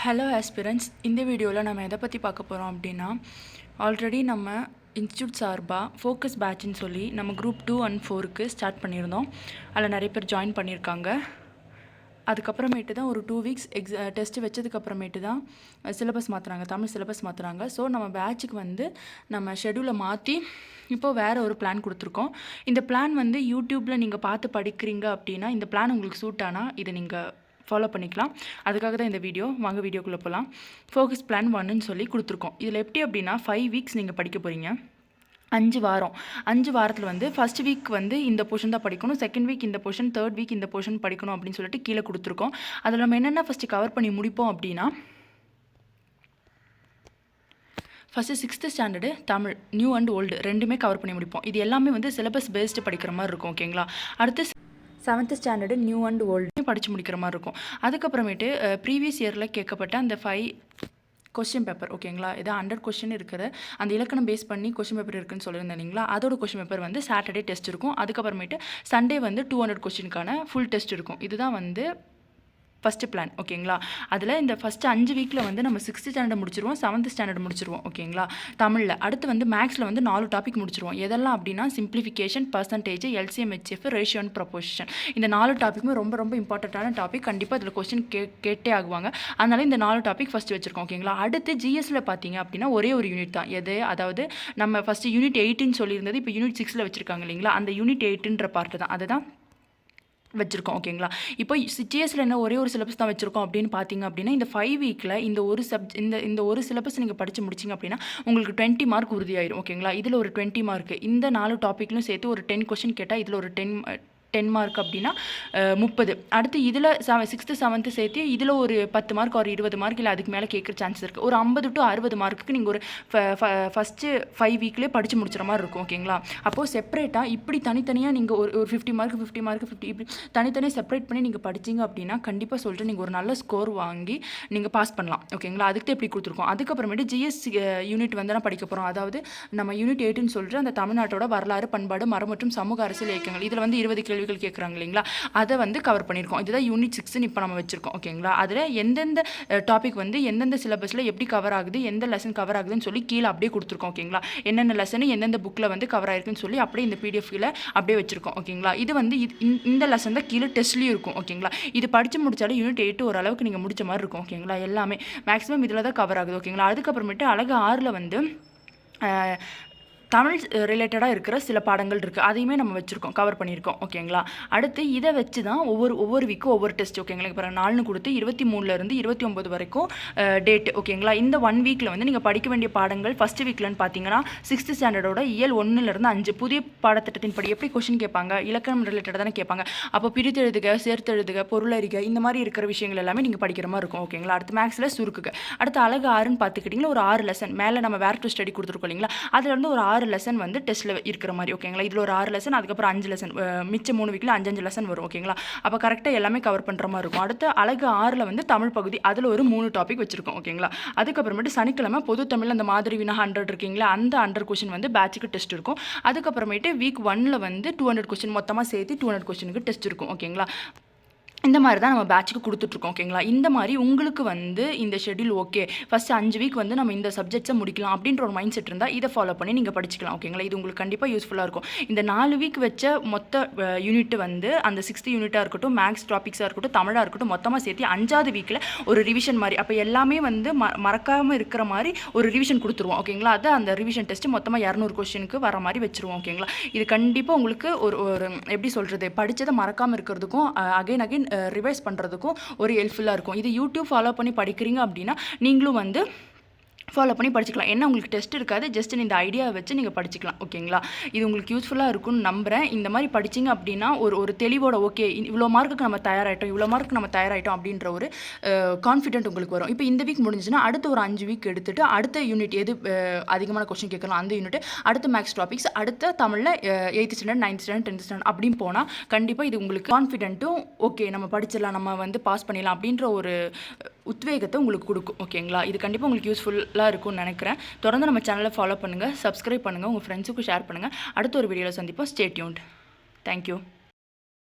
Hello aspirants, இந்த வீடியோவில் நம்ம எதை பற்றி பார்க்க போகிறோம் அப்படின்னா, ஆல்ரெடி நம்ம இன்ஸ்டியூட் சார்பாக ஃபோக்கஸ் பேட்ச்னு சொல்லி நம்ம குரூப் 2 and 4க்கு ஸ்டார்ட் பண்ணியிருந்தோம். அதில் நிறைய பேர் ஜாயின் பண்ணியிருக்காங்க. அதுக்கப்புறமேட்டு தான் ஒரு 2 வீக்ஸ் டெஸ்ட்டு வச்சதுக்கப்புறமேட்டு தான் சிலபஸ் மாற்றுறாங்க, தமிழ் சிலபஸ் மாற்றுறாங்க. ஸோ நம்ம பேட்சுக்கு வந்து நம்ம ஷெடியூலை மாற்றி இப்போது வேறு ஒரு பிளான் கொடுத்துருக்கோம். இந்த பிளான் வந்து யூடியூப்பில் நீங்கள் பார்த்து படிக்கிறீங்க அப்படின்னா இந்த பிளான் உங்களுக்கு சூட் ஆனால் இதை நீங்கள் ஃபாலோ பண்ணிக்கலாம். அதுக்காக தான் இந்த வீடியோ. வாங்க வீடியோக்குள்ளே போகலாம். ஃபோக்கஸ் பிளான் 1ன்னு சொல்லி கொடுத்துருக்கோம். இதில் எப்படி அப்படின்னா 5 வீக்ஸ் நீங்கள் படிக்க போகிறீங்க. 5 வாரம். 5 வாரத்தில் வந்து ஃபஸ்ட் வீக் வந்து இந்த போர்ஷன் தான் படிக்கணும், செகண்ட் வீக் இந்த போர்ஷன், தேர்ட் வீக் இந்த போர்ஷன் படிக்கணும் அப்படின்னு சொல்லிட்டு கீழே கொடுத்துருக்கோம். அதில் நம்ம என்னென்ன ஃபஸ்ட்டு கவர் பண்ணி முடிப்போம் அப்படின்னா, first 6th standard Tamil new and old ரெண்டுமே கவர் பண்ணி முடிப்போம். இது எல்லாமே வந்து சிலபஸ் பேஸ்டு படிக்கிற மாதிரி இருக்கும். ஓகேங்களா? அடுத்து 7th standard new and old படித்து முடிக்கிற மாதிரி இருக்கும். அதுக்கப்புறமேட்டு ப்ரீவியஸ் இயரில் கேட்கப்பட்ட அந்த 5 கொஸ்டின் பேப்பர், ஓகேங்களா? இதை 100 கொஸ்டின் இருக்கிற அந்த இலக்கணம் பேஸ் பண்ணி கொஸ்டின் பேப்பர் இருக்குன்னு சொல்லியிருந்தேன் இல்லைங்களா? அதோட கொஸ்டின் பேப்பர் வந்து சாட்டர்டே டெஸ்ட் இருக்கும். அதுக்கப்புறமேட்டு சண்டே வந்து 200 கொஸ்டினுக்கான ஃபுல் டெஸ்ட் இருக்கும். இதுதான் வந்து ஃபஸ்ட்டு பிளான். ஓகேங்களா? அதில் இந்த ஃபஸ்ட்டு 5 வீக்கில் வந்து நம்ம 6th ஸ்டாண்டர்ட் முடிச்சிருவோம், 7th ஸ்டாண்டர்ட் முடிச்சிருவோம். ஓகேங்களா? தமிழில் அடுத்து வந்து மேக்ஸில் வந்து 4 டாபிக் முடிச்சிருவோம். எதெல்லாம் அப்படின்னா simplification, percentage, LCM, HCF, ratio and proposition. இந்த 4 டாப்பிக்குமே ரொம்ப ரொம்ப இம்பார்ட்டண்ட்டான டாபிக். கண்டிப்பாக இதில் கொஸ்டின் கேட்டே ஆகுவாங்க. அதனால் இந்த 4 டாபிக் ஃபஸ்ட்டு வச்சுருக்கோம். ஓகேங்களா? அடுத்து GSல பார்த்தீங்க அப்படின்னா ஒரே ஒரு யூனிட் தான். அதாவது நம்ம ஃபஸ்ட்டு யூனிட் 8ன்னு சொல்லியிருந்தது இப்போ யூனிட் 6ல் வச்சுருக்காங்க இல்லைங்களா? அந்த யூனிட் 8ன்ற பார்ட்டு தான் அதுதான் வச்சுருக்கோம். ஓகேங்களா? இப்போ GSல என்ன ஒரே ஒரு சிலபஸ் தான் வச்சுருக்கோம் அப்படின்னு பார்த்தீங்க அப்படின்னா, இந்த 5 வீக்கில் இந்த ஒரு சிலபஸ் நீங்கள் படித்து முடிச்சிங்க அப்படின்னா உங்களுக்கு 20 மார்க் உறுதியாயிரும். ஓகேங்களா? இதில் ஒரு 20 மார்க், இந்த 4 டாப்பிக்லையும் சேர்த்து ஒரு 10 கொஸ்டின் கேட்டால் இதில் ஒரு 10 மார்க் அப்படின்னா 30. அடுத்து இதில் 6th 7th சேர்த்து இதில் ஒரு 10 மார்க் ஒரு 20 மார்க் இல்லை அதுக்கு மேலே கேட்குற சான்சஸ் இருக்குது. ஒரு 50 to 60 மார்க்குக்கு நீங்கள் ஒரு ஃபஸ்ட்டு 5 வீக்லேயே படித்து முடிச்சுற மாதிரி இருக்கும். ஓகேங்களா? அப்போது செப்பரேட்டாக இப்படி தனித்தனியாக நீங்கள் ஒரு 50 மார்க் 50 இப்படி தனித்தனியாக செப்பரேட் பண்ணி நீங்கள் படிச்சிங்க அப்படின்னா கண்டிப்பாக சொல்லிட்டு நீங்கள் ஒரு நல்ல ஸ்கோர் வாங்கி நீங்கள் பாஸ் பண்ணலாம். ஓகேங்களா? அதுக்கு தான் இப்படி கொடுத்துருக்கோம். அதுக்கப்புறமேட்டு GS யூனிட் வந்து நான் படிக்க போகிறோம். அதாவது நம்ம யூனிட் 8ன்னு சொல்லிட்டு அந்த தமிழ்நாட்டோட வரலாறு, பண்பாடு, மரம் மற்றும் சமூக அரசியல் இயக்கங்கள், இதில் வந்து 20 கேள்விகள் கேட்குறாங்க இல்லைங்களா? அதை வந்து கவர் பண்ணியிருக்கோம். இதுதான் யூனிட் 6ன்னு இப்போ நம்ம வச்சுருக்கோம். ஓகேங்களா? அதில் எந்தெந்த டாபிக் வந்து எந்தெந்த சிலபஸில் எப்படி கவர் ஆகுது, எந்த லெசன் கவர் ஆகுதுன்னு சொல்லி கீழே அப்படியே கொடுத்துருக்கோம். ஓகேங்களா? என்னென்ன லெசன் எந்தெந்த புக்கில் வந்து கவர் ஆயிருக்குன்னு சொல்லி அப்படியே இந்த PDFல அப்படியே வச்சுருக்கோம். ஓகேங்களா? இது வந்து இந்த லெசன் தான் கீழே டெஸ்ட்லேயும் இருக்கும். ஓகேங்களா? இது படித்து முடித்தாலும் யூனிட் 8 ஓரளவுக்கு நீங்கள் முடிச்ச மாதிரி இருக்கும். ஓகேங்களா? எல்லாமே மேக்ஸிமம் இதில் தான் கவர் ஆகுது. ஓகேங்களா? அதுக்கப்புறமேட்டு அழகு 6ல் வந்து தமிழ் ரிலேட்டடாக இருக்கிற சில பாடங்கள் இருக்குது. அதையுமே நம்ம வச்சுருக்கோம், கவர் பண்ணியிருக்கோம். ஓகேங்களா? அடுத்து இதை வச்சு தான் ஒவ்வொரு வீக்கும் ஒவ்வொரு டெஸ்ட். ஓகேங்களா? இப்போ 4 கொடுத்து 23லேருந்து 29 வரைக்கும் டேட். ஓகேங்களா? இந்த 1 வீக்கில் வந்து நீங்கள் படிக்க வேண்டிய பாடங்கள் ஃபஸ்ட்டு வீக்லன்னு பார்த்தீங்கன்னா 6th ஸ்டாண்டர்டோட இயல் 1லேருந்து 5 புதிய பாடத்திட்டத்தின் படி எப்படி கொஸ்டின் கேட்பாங்க, இலக்கணம் ரிலேட்டடாக தானே கேட்பாங்க. அப்போ பிரித்தெழுதுக, சேர்த்தெழுதுக, பொருளறிக, இந்த மாதிரி இருக்கிற விஷயங்கள் எல்லாமே நீங்கள் படிக்கிற மாதிரி இருக்கும். ஓகேங்களா? அடுத்து மேக்ஸில் சுருக்குக. அடுத்து அழகு 6ன்னு பார்த்துக்கிட்டிங்கன்னா ஒரு 6 லெசன் மேலே நம்ம வேர் டு ஸ்டடி கொடுத்துருக்கோம் இல்லைங்களா? அதில் வந்து ஒரு 6 லெசன் வந்து டெஸ்ட்டில் இருக்கிற மாதிரி. ஓகேங்களா? இதில் ஒரு 6 லெசன், அதுக்கப்புறம் 5 லெசன், மிச்சம் 3 வீக்கில் 5 லெசன் வரும். ஓகேங்களா? அப்போ கரெக்டாக எல்லாமே கவர் பண்ணுற மாதிரி இருக்கும். அடுத்து அழகு 6ல் வந்து தமிழ் பகுதி, அதில் ஒரு 3 டாபிக் வச்சுருக்கோம். ஓகேங்களா? அதுக்கப்புறமேட்டு சனிக்கிழமை பொது தமிழ் அந்த மாதிரி வினா 100 இருக்கீங்களா, அந்த 100 கொஸ்டின் வந்து பேட்சுக்கு டெஸ்ட் இருக்கும். அதுக்கப்புறமேட்டு வீக் 1ல் வந்து 200 கொஸ்டின் மொத்தமாக சேர்த்து 200 கொஸ்டினுக்கு டெஸ்ட் இருக்கும். ஓகேங்களா? இந்த மாதிரி தான் நம்ம பேட்சுக்கு கொடுத்துட்ருக்கோம். ஓகேங்களா? இந்த மாதிரி உங்களுக்கு வந்து இந்த ஷெட்யூல் ஓகே, ஃபஸ்ட்டு 5 வீக் வந்து நம்ம இந்த சப்ஜெக்ட்ஸை முடிக்கலாம் அப்படின்ற ஒரு மைண்ட் செட் இருந்தால் இதை ஃபாலோ பண்ணி நீங்கள் படிச்சிக்கலாம். ஓகேங்களா? இது உங்களுக்கு கண்டிப்பாக யூஸ்ஃபுல்லாக இருக்கும். இந்த 4 வீக் வச்ச மொத்த யூனிட் வந்து அந்த 6th யூனிட்டாக இருக்கட்டும், மேக்ஸ் டாபிக்ஸாக இருக்கட்டும், தமிழாக இருக்கட்டும், மொத்தமாக சேர்த்து 5வது வீக்கில் ஒரு ரிவிஷன் மாதிரி, அப்போ எல்லாமே வந்து மறக்காமல் இருக்கிற மாதிரி ஒரு ரிவிஷன் கொடுத்துருவோம். ஓகேங்களா? அது அந்த ரிவிஷன் டெஸ்ட்டு மொத்தமாக 200 கொஸ்டினுக்கு வர மாதிரி வச்சுருவோம். ஓகேங்களா? இது கண்டிப்பாக உங்களுக்கு ஒரு எப்படி சொல்கிறது, படித்ததை மறக்காமல் இருக்கிறதுக்கும் அகைன் ரிவைஸ் பண்ணுறதுக்கும் ஒரு ஹெல்ப்ஃபுல்லாக இருக்கும். இது யூடியூப் ஃபாலோ பண்ணி படிக்கிறீங்க அப்படின்னா நீங்களும் வந்து ஃபாலோ பண்ணி படிச்சிக்கலாம். என்ன உங்களுக்கு டெஸ்ட் இருக்காது, ஜஸ்ட் இந்த ஐடியாவை வச்சு நீங்கள் படிச்சிக்கலாம். ஓகேங்களா? இது உங்களுக்கு யூஸ்ஃபுல்லாக இருக்கும்னு நம்புகிறேன். இந்த மாதிரி படிச்சிங்க அப்படின்னா ஒரு தெளிவோட ஓகே இவ்வளோ மார்க்குக்கு நம்ம தயாராகிட்டோம் அப்படின்ற ஒரு கான்ஃபிடென்ட் உங்களுக்கு வரும். இப்போ இந்த வீக் முடிஞ்சுன்னா அடுத்த ஒரு 5 வீக் எடுத்துகிட்டு அடுத்த யூனிட் எது அதிகமான கொஸ்டின் கேட்கலாம் அந்த யூனிட், அடுத்த மேக்ஸ் டாபிக்ஸ், அடுத்த தமிழில் 8th standard 9th standard 10th standard அப்படின்னு போனால் கண்டிப்பாக இது உங்களுக்கு கான்ஃபிடென்ட்டும் ஓகே நம்ம படிச்சிடலாம், நம்ம வந்து பாஸ் பண்ணிடலாம் அப்படின்ற ஒரு உத்வேகத்தை உங்களுக்கு கொடுக்கும். ஓகேங்களா? இது கண்டிப்பாக உங்களுக்கு யூஸ்ஃபுல்லாக இருக்கும்னு நினைக்கிறேன். தொடர்ந்து நம்ம சேனலை ஃபாலோ பண்ணுங்கள், சப்ஸ்கிரைப் பண்ணுங்கள், உங்கள் ஃப்ரெண்ட்ஸுக்கும் ஷேர் பண்ணுங்கள். அடுத்த ஒரு வீடியோவில் சந்திப்போம். Stay tuned. தேங்க்யூ.